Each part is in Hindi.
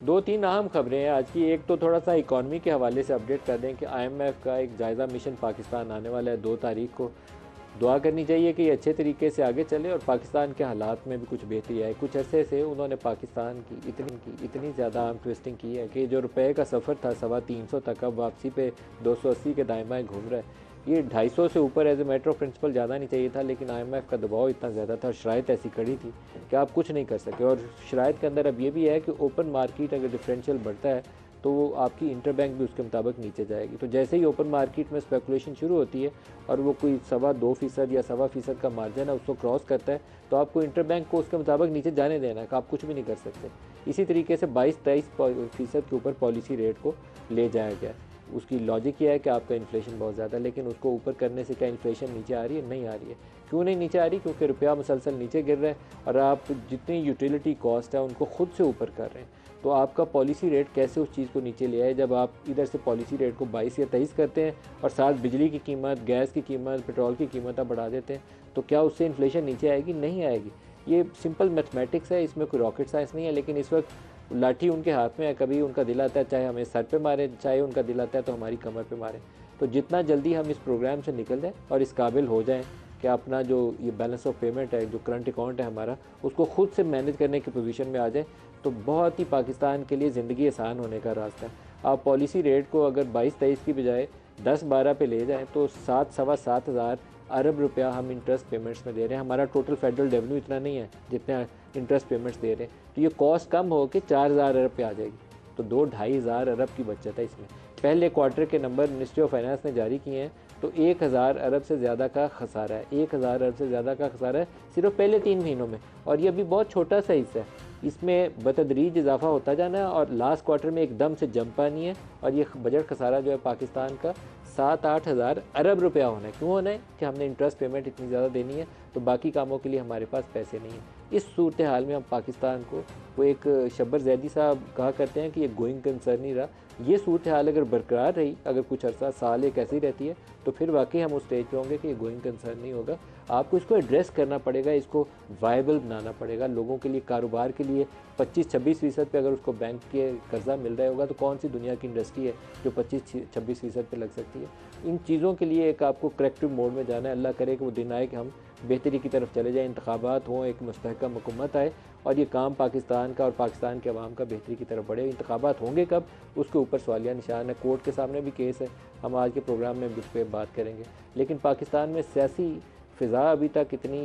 दो तीन अहम खबरें हैं आज की। एक तो थोड़ा सा इकॉनमी के हवाले से अपडेट कर दें कि आईएमएफ का एक जायज़ा मिशन पाकिस्तान आने वाला है 2 तारीख को। दुआ करनी चाहिए कि ये अच्छे तरीके से आगे चले और पाकिस्तान के हालात में भी कुछ बेहतरी आए। कुछ अरसे से उन्होंने पाकिस्तान की इतनी ज़्यादा आर्म ट्विस्टिंग की है कि जो रुपए का सफ़र था 350 तक, अब वापसी पे 280 के दाएँ बाएँ घूम रहा है। ये 250 से ऊपर as a matter of principle जाना नहीं चाहिए था, लेकिन आईएमएफ का दबाव इतना ज़्यादा था और शराइत ऐसी कड़ी थी कि आप कुछ नहीं कर सके। और शराइत के अंदर अब ये भी है कि ओपन मार्केट अगर डिफरेंशियल बढ़ता है तो वो आपकी इंटरबैंक भी उसके मुताबिक नीचे जाएगी। तो जैसे ही ओपन मार्केट में स्पेकुलेशन शुरू होती है और वो कोई 2.25% या 1.25% का मार्जिन है उसको क्रॉस करता है, तो आपको इंटरबैंक को उसके मुताबिक नीचे जाने देना है कि आप कुछ भी नहीं कर सकते। इसी तरीके से 22-23% के ऊपर पॉलिसी रेट को ले जाया गया। उसकी लॉजिक ये है कि आपका इन्फ्लेशन बहुत ज़्यादा है, लेकिन उसको ऊपर करने से क्या इन्फ्लेशन नीचे आ रही है? नहीं आ रही है। क्यों नहीं नीचे आ रही? क्योंकि रुपया मुसलसल नीचे गिर रहा है और आप जितनी यूटिलिटी कॉस्ट है उनको खुद से ऊपर कर रहे हैं। तो आपका पॉलिसी रेट कैसे उस चीज़ को नीचे ले आए? जब आप इधर से पॉलिसी रेट को 22 या 23 करते हैं और साथ बिजली की कीमत, गैस की कीमत, पेट्रोल की कीमत आप बढ़ा देते हैं, तो क्या उससे इन्फ्लेशन नीचे आएगी? नहीं आएगी। ये सिंपल मैथमेटिक्स है, इसमें कोई रॉकेट साइंस नहीं है। लेकिन इस वक्त लाठी उनके हाथ में है, कभी उनका दिल आता है चाहे हमें सर पे मारे, चाहे उनका दिल आता है तो हमारी कमर पे मारे। तो जितना जल्दी हम इस प्रोग्राम से निकल जाएं और इस काबिल हो जाएं कि अपना जो ये बैलेंस ऑफ पेमेंट है, जो करंट अकाउंट है हमारा, उसको खुद से मैनेज करने की पोजीशन में आ जाए, तो बहुत ही पाकिस्तान के लिए ज़िंदगी आसान होने का रास्ता है। आप पॉलिसी रेट को अगर 22-23 की बजाय 10-12 पे ले जाएँ तो 7-7.25 हज़ार अरब रुपया हम इंटरेस्ट पेमेंट्स में दे रहे हैं। हमारा टोटल फेडरल रेवेन्यू इतना नहीं है जितना इंटरेस्ट पेमेंट्स दे रहे हैं। तो ये कॉस्ट कम हो के 4,000 अरब पे आ जाएगी। तो 2-2.5 हज़ार अरब की बचत है इसमें। पहले क्वार्टर के नंबर मिनिस्ट्री ऑफ फाइनेंस ने जारी किए हैं तो 1,000 अरब से ज़्यादा का खसारा है। 1,000 अरब से ज़्यादा का खसारा है सिर्फ पहले 3 महीनों में। और ये अभी बहुत छोटा सा हिस्सा है, इसमें बतदरीज इजाफा होता जाना है और लास्ट क्वार्टर में एकदम से जंप आनी है। और ये बजट खसारा जो है पाकिस्तान का 7-8 हज़ार अरब रुपया होना है। क्यों होना है? कि हमने इंटरेस्ट पेमेंट इतनी ज़्यादा देनी है, तो बाकी कामों के लिए हमारे पास पैसे नहीं हैं। इस सूरत हाल में हम पाकिस्तान को, वो एक शब्बर जैदी साहब कहा करते हैं कि ये गोइंग कंसर्न नहीं रहा। ये सूरत हाल अगर बरकरार रही, अगर कुछ अर्सा साल एक ऐसी रहती है, तो फिर वाकई हम उस स्टेज पे होंगे कि ये गोइंग कंसर्न नहीं होगा। आपको इसको एड्रेस करना पड़ेगा, इसको वायबल बनाना पड़ेगा लोगों के लिए, कारोबार के लिए। 25-26% पे अगर उसको बैंक के कर्जा मिल रहा होगा तो कौन सी दुनिया की इंडस्ट्री है जो 25-26% पे लग सकती है? इन चीज़ों के लिए एक आपको करेक्टिव मोड में जाना है। अल्लाह करे कि वो दिन आए कि हम बेहतरी की तरफ चले जाएँ, इंतखाबात हों, एक मुस्तहकम हुकूमत आए और ये काम पाकिस्तान का और पाकिस्तान के अवाम का बेहतरी की तरफ बढ़े। इंतखाबात होंगे कब, उसके ऊपर सवालिया निशान है। कोर्ट के सामने भी केस है, हम आज के प्रोग्राम में उस पर बात करेंगे। लेकिन पाकिस्तान में सियासी फ़िज़ा अभी तक इतनी,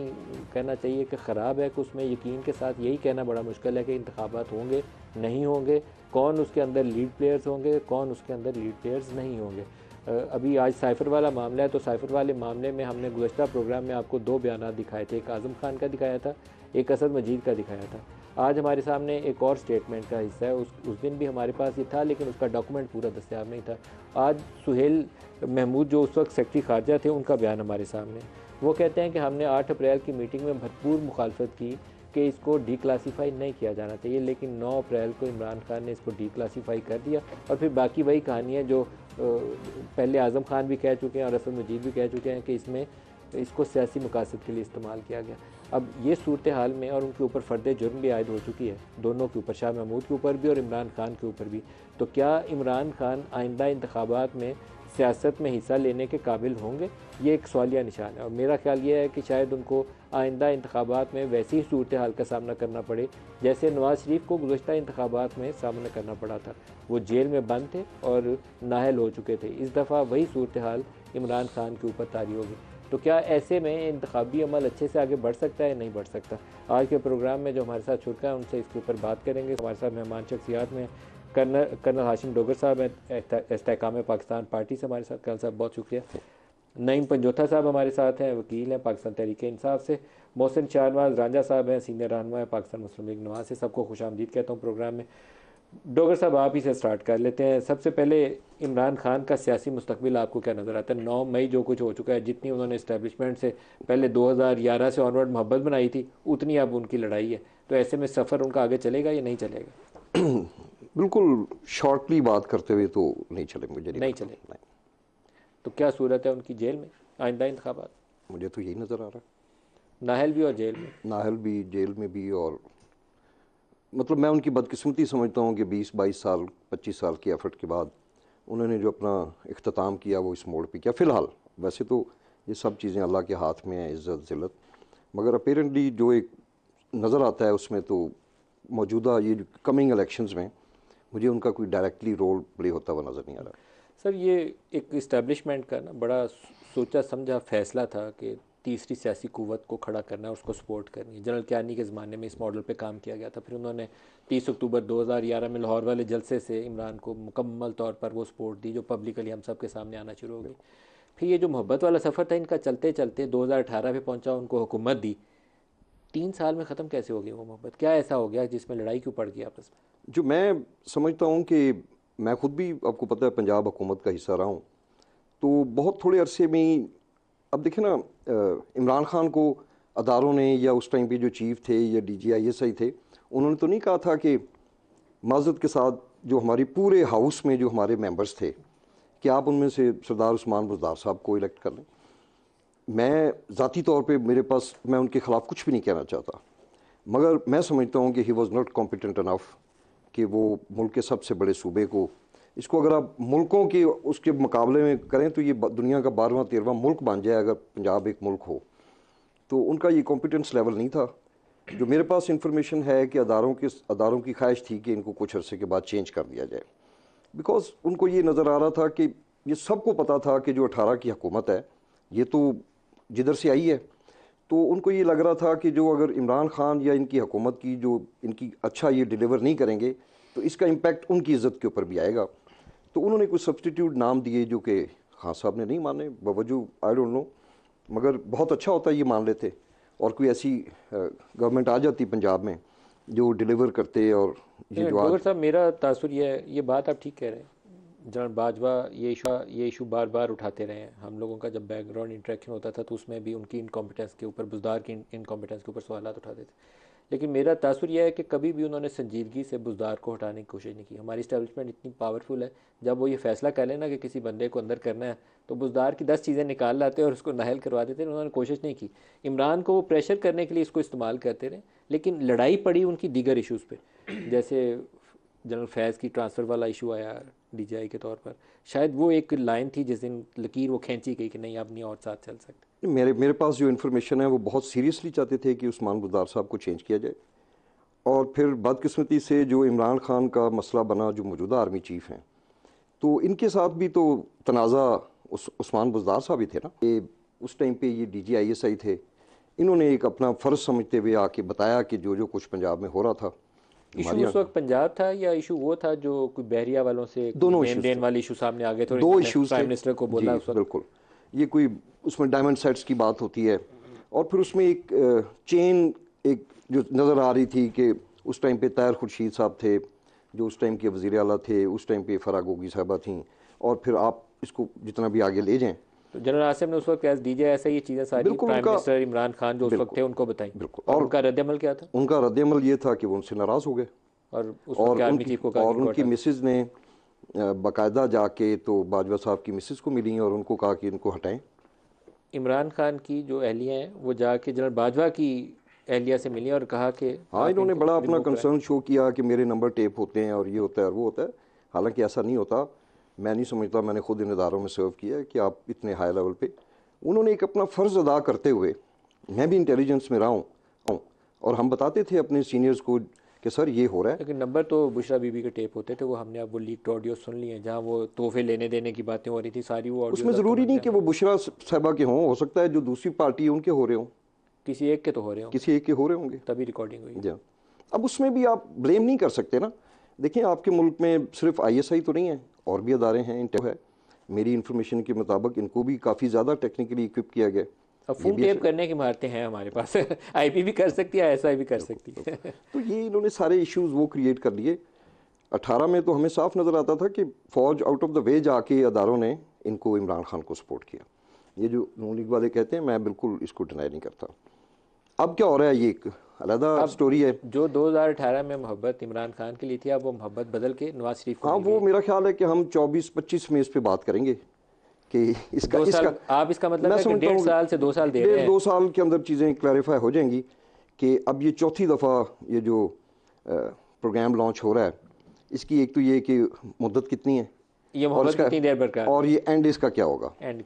कहना चाहिए कि ख़राब है कि उसमें यकीन के साथ यही कहना बड़ा मुश्किल है कि इंतखाबात होंगे नहीं होंगे, कौन उसके अंदर लीड प्लेयर्स होंगे, कौन उसके अंदर लीड प्लेयर्स नहीं होंगे। अभी आज साइफ़र वाला मामला है, तो साइफ़र वाले मामले में हमने गुज़श्ता प्रोग्राम में आपको 2 बयान दिखाए थे। एक आज़म खान का दिखाया था, एक असद मजीद का दिखाया था। आज हमारे सामने एक और स्टेटमेंट का हिस्सा है। उस दिन भी हमारे पास ये था, लेकिन उसका डॉक्यूमेंट पूरा दस्तयाब नहीं था। आज सुहेल महमूद जो उस वक्त सेक्रेटरी खारजा थे, उनका बयान हमारे सामने। वो कहते हैं कि हमने 8 अप्रैल की मीटिंग में भरपूर मुखालफत की कि इसको डी क्लासीफाई नहीं किया जाना चाहिए, लेकिन 9 अप्रैल को इमरान खान ने इसको डी क्लासीफाई कर दिया। और फिर बाकी वही कहानी है जो पहले आज़म खान भी कह चुके हैं और असद मजीद भी कह चुके हैं कि इसमें इसको सियासी मकासद के लिए इस्तेमाल किया गया। अब ये सूरत हाल में, और उनके ऊपर फ़र्द जुर्म भी आयद हो चुकी है, दोनों के ऊपर, शाह महमूद के ऊपर भी और इमरान खान के ऊपर भी। तो क्या इमरान खान आइंदा इंतखाबात में सियासत में हिस्सा लेने के काबिल होंगे? ये एक सवालिया निशान है। और मेरा ख्याल ये है कि शायद उनको आइंदा इंतखाबात में वैसी ही सूरत हाल का सामना करना पड़े जैसे नवाज़ शरीफ को गुज़श्ता इंतखाबात में सामना करना पड़ा था। वो जेल में बंद थे और नाअहल हो चुके थे। इस दफ़ा वही सूरत हाल इमरान खान के ऊपर तारी होगी। तो क्या ऐसे में इंतखाबी अमल अच्छे से आगे बढ़ सकता है? नहीं बढ़ सकता। आज के प्रोग्राम में जो हमारे साथ शुरका है उनसे इसके ऊपर बात करेंगे। हमारे साथ मेहमान शख्सियात में कर्नल हाशिम डोगर साहब हैं, इस्तेहकाम पाकिस्तान पार्टी से हमारे साथ। कर्नल साहब बहुत शुक्रिया। नईम पंजोथा साहब हमारे साथ हैं, वकील हैं पाकिस्तान तहरीक इंसाफ से। मोहसिन शाहनवाज रांझा साहब हैं, सीनियर रहनुमा है पाकिस्तान मुस्लिम लीग नवाज से। सबको खुशामदीद कहता हूँ प्रोग्राम में। डोगर साहब आप ही से स्टार्ट कर लेते हैं। सबसे पहले इमरान खान का सियासी मुस्तकबिल आपको क्या नज़र आता है? 9 मई जो कुछ हो चुका है, जितनी उन्होंने इस्टेब्लिशमेंट से पहले 2011 से ऑनवर्ड मोहब्बत बनाई थी, उतनी अब उनकी लड़ाई है। तो ऐसे में सफ़र उनका आगे चलेगा या नहीं चलेगा? बिल्कुल शॉर्टली बात करते हुए तो नहीं चले, मुझे नहीं नहीं लगता। चलेगा। नहीं, तो क्या सूरत है उनकी जेल में आइंदा इंतखाबात? मुझे तो यही नज़र आ रहा नाहल भी और जेल में। है, नाहल भी जेल में भी और मतलब मैं उनकी बदकिस्मती समझता हूँ कि 20-22 साल 25 साल की एफर्ट के बाद उन्होंने जो अपना इख्तिताम किया वो इस मोड़ पे किया। फ़िलहाल वैसे तो ये सब चीज़ें अल्लाह के हाथ में है, इज़्ज़त ज़िल्लत, मगर अपेरेंटली जो एक नज़र आता है उसमें तो मौजूदा ये कमिंग इलेक्शंस में मुझे उनका कोई डायरेक्टली रोल प्ले होता हुआ नज़र नहीं आ रहा। सर ये एक इस्टेब्लिशमेंट का ना बड़ा सोचा समझा फैसला था कि तीसरी सियासी कुव्वत को खड़ा करना है, उसको सपोर्ट करनी है। जनरल कियानी के ज़माने में इस मॉडल पे काम किया गया था। फिर उन्होंने 30 अक्टूबर 2011 में लाहौर वाले जलसे से इमरान को मुकम्मल तौर पर वो सपोर्ट दी जो पब्लिकली हम सब के सामने आना शुरू हो गई। फिर ये जो मोहब्बत वाला सफ़र था इनका चलते चलते 2018 पे पहुंचा, उनको हुकूमत दी। 3 साल में ख़त्म कैसे हो गई वो मोहब्बत? क्या ऐसा हो गया जिसमें लड़ाई क्यों पड़ गई आपस में? जो मैं समझता हूँ कि मैं ख़ुद भी, आपको पता है, पंजाब हुकूमत का हिस्सा रहा हूँ, तो बहुत थोड़े अरसे में ही, अब देखें ना, इमरान खान को अदारों ने या उस टाइम पे जो चीफ थे या DGISI थे, उन्होंने तो नहीं कहा था कि माज़रत के साथ जो हमारी पूरे हाउस में जो हमारे मेंबर्स थे कि आप उनमें से सरदार उस्मान बुज़दार साहब को इलेक्ट कर लें। मैं ज़ाती तौर पे मेरे पास, मैं उनके ख़िलाफ़ कुछ भी नहीं कहना चाहता, मगर मैं समझता हूँ कि he was not competent enough कि वो मुल्क के सबसे बड़े सूबे को, इसको अगर आप मुल्कों के उसके मुकाबले में करें तो ये दुनिया का 12वां 13वां मुल्क बन जाए अगर पंजाब एक मुल्क हो, तो उनका ये कॉम्पिटेंस लेवल नहीं था। जो मेरे पास इंफॉर्मेशन है कि अदारों की ख्वाहिश थी कि इनको कुछ अरसे के बाद चेंज कर दिया जाए, बिकॉज उनको ये नज़र आ रहा था कि ये सबको पता था कि जो 18 की हुकूमत है ये तो जिधर से आई है, तो उनको ये लग रहा था कि जो अगर इमरान खान या इनकी हुकूमत की जो इनकी अच्छा ये डिलीवर नहीं करेंगे तो इसका इम्पैक्ट उनकी इज़्ज़त के ऊपर भी आएगा। तो उन्होंने कुछ सब्सटीट्यूट नाम दिए जो कि खान साहब ने नहीं माने, बावजूद आई डोंट नो, मगर बहुत अच्छा होता ये मान लेते और कोई ऐसी गवर्नमेंट आ जाती पंजाब में जो डिलीवर करते। और ये जो डॉक्टर आज साहब मेरा तासुर ये है, ये बात आप ठीक कह रहे हैं। जनरल बाजवा ये इशू बार बार उठाते रहे हैं। हम लोगों का जब बैकग्राउंड इंटरेक्शन होता था तो उसमें भी उनकी इनकॉम्पिटेंस के ऊपर, बुज़दार की इनकॉम्पिटेंस के ऊपर सवाल उठाते थे। लेकिन मेरा तासुर यह है कि कभी भी उन्होंने संजीदगी से बुज़दार को हटाने की कोशिश नहीं की। हमारी इस्टेब्लिशमेंट इतनी पावरफुल है, जब वो ये फैसला कर लेना कि किसी बंदे को अंदर करना है तो बुज़दार की 10 चीज़ें निकाल लाते और उसको नाहल करवा देते। उन्होंने कोशिश नहीं की। इमरान को वो प्रेशर करने के लिए इसको इस्तेमाल करते रहे, लेकिन लड़ाई पड़ी उनकी दीगर इशूज़ पे। जैसे जनरल फैज़ की ट्रांसफ़र वाला इशू आया DGI के तौर पर, शायद वो एक लाइन थी जिस दिन लकीर वो खींची गई कि नहीं अब नहीं और साथ चल सकते। मेरे पास जो इन्फॉर्मेशन है वो बहुत सीरियसली चाहते थे कि उस्मान बुज़दार साहब को चेंज किया जाए, और फिर बदकिस्मती से जो इमरान खान का मसला बना, जो मौजूदा आर्मी चीफ हैं, तो इनके साथ भी तो तनाज़ा उस्मान बुज़दार साहब ही थे ना। ये उस टाइम पे ये DGISI थे, इन्होंने एक अपना फ़र्ज़ समझते हुए आके बताया कि जो जो कुछ पंजाब में हो रहा था। इशू उस वक्त पंजाब था या इशू वो था जो कोई बहरिया वालों से दोनों लेन देन वाले इशू सामने आ गए थे? दो इशूज़ प्राइम थे मिनिस्टर को बोला जी, उस वक्त। बिल्कुल। ये कोई उसमें डायमंड सेट्स की बात होती है, और फिर उसमें एक चेन एक जो नज़र आ रही थी कि उस टाइम पे ताहिर खुर्शीद साहब थे जो उस टाइम के वज़ीर आला थे, उस टाइम पे फराह गोगी साहबा थीं, और फिर आप इसको जितना भी आगे ले जाएं, तो जनरल आसिम ने उस वक्त एज DGI ऐसा ये चीज़ें सारी बिल्कुल प्राइम उनका मिनिस्टर इमरान खान जो उस वक्त थे उनको बताई। बिल्कुल। और उनका रद्दअमल क्या था? उनका रद्दअमल ये था कि वो उनसे नाराज़ हो गए, और उस वक्त आर्मी चीफ को कहा और कि इनको उनकी हटा। मिसेज़ ने बाकायदा जाके तो बाजवा साहब की मिसेज़ को मिली और उनको कहा कि इनको हटाएं। इमरान खान की जो अहलिया हैं वो जाके जनरल बाजवा की अहलिया से मिली और कहा कि हाँ, आप इन्होंने इनको बड़ा अपना रिमूव कराएं। कंसर्न शो किया कि मेरे नंबर टेप होते हैं और ये होता है और वो होता है, हालांकि ऐसा नहीं होता। मैं नहीं समझता, मैंने खुद इन इदारों में सर्व किया है कि आप इतने हाई लेवल पे, उन्होंने एक अपना फ़र्ज़ अदा करते हुए, मैं भी इंटेलिजेंस में रहा हूँ और हम बताते थे अपने सीनियर्स को कि सर ये हो रहा है। लेकिन नंबर तो बुशरा बीबी के टेप होते थे, वो हमने अब वो लीक्ड ऑडियो सुन लिए जहाँ वो तोहफे लेने देने की बातें हो रही थी, सारी वो ऑडियो। उसमें ज़रूरी नहीं कि वो बुशरा साहबा के हों, हो सकता है जो दूसरी पार्टी है उनके हो रहे हों, किसी एक के तो हो रहे होंगे, किसी एक के हो रहे होंगे, तभी रिकॉर्डिंग हुई। जी। अब उसमें भी आप ब्लेम नहीं कर सकते ना। देखिए, आपके मुल्क में सिर्फ ISI तो नहीं है, और भी अदारे हैं, इंटेल है, मेरी इन्फॉर्मेशन के मुताबिक इनको भी काफ़ी ज़्यादा टेक्निकली इक्विप किया गया। अब फुल टेप करने की महारतें हैं हमारे पास। IP भी कर सकती है, SI भी कर सकती है। तो ये इन्होंने सारे इश्यूज वो क्रिएट कर लिए। 18 में तो हमें साफ नज़र आता था कि फ़ौज आउट ऑफ द वे जाके अदारों ने इनको इमरान खान को सपोर्ट किया। ये जो नून लीग वाले कहते हैं, मैं बिल्कुल इसको डिनाई नहीं करता। अब क्या हो रहा है, ये एक अलग स्टोरी है। जो 2018 में मोहब्बत इमरान खान के लिए थी, अब वो मोहब्बत बदल के नवाज शरीफ को हाँ, मिल वो गई। मेरा ख्याल है कि हम 24-25 में इस पे बात करेंगे कि इसका 2 साल, आप इसका मतलब है कि 1.5 साल से 2 साल दे रहे हैं। 2 साल के अंदर चीज़ें क्लैरिफाई हो जाएंगी कि अब ये चौथी दफ़ा ये जो प्रोग्राम लॉन्च हो रहा है, इसकी एक तो ये कि मुद्दत कितनी है ये और मोहब्बत इसका कितनी देर बरकरार और ये एंड इसका क्या होगा। एंड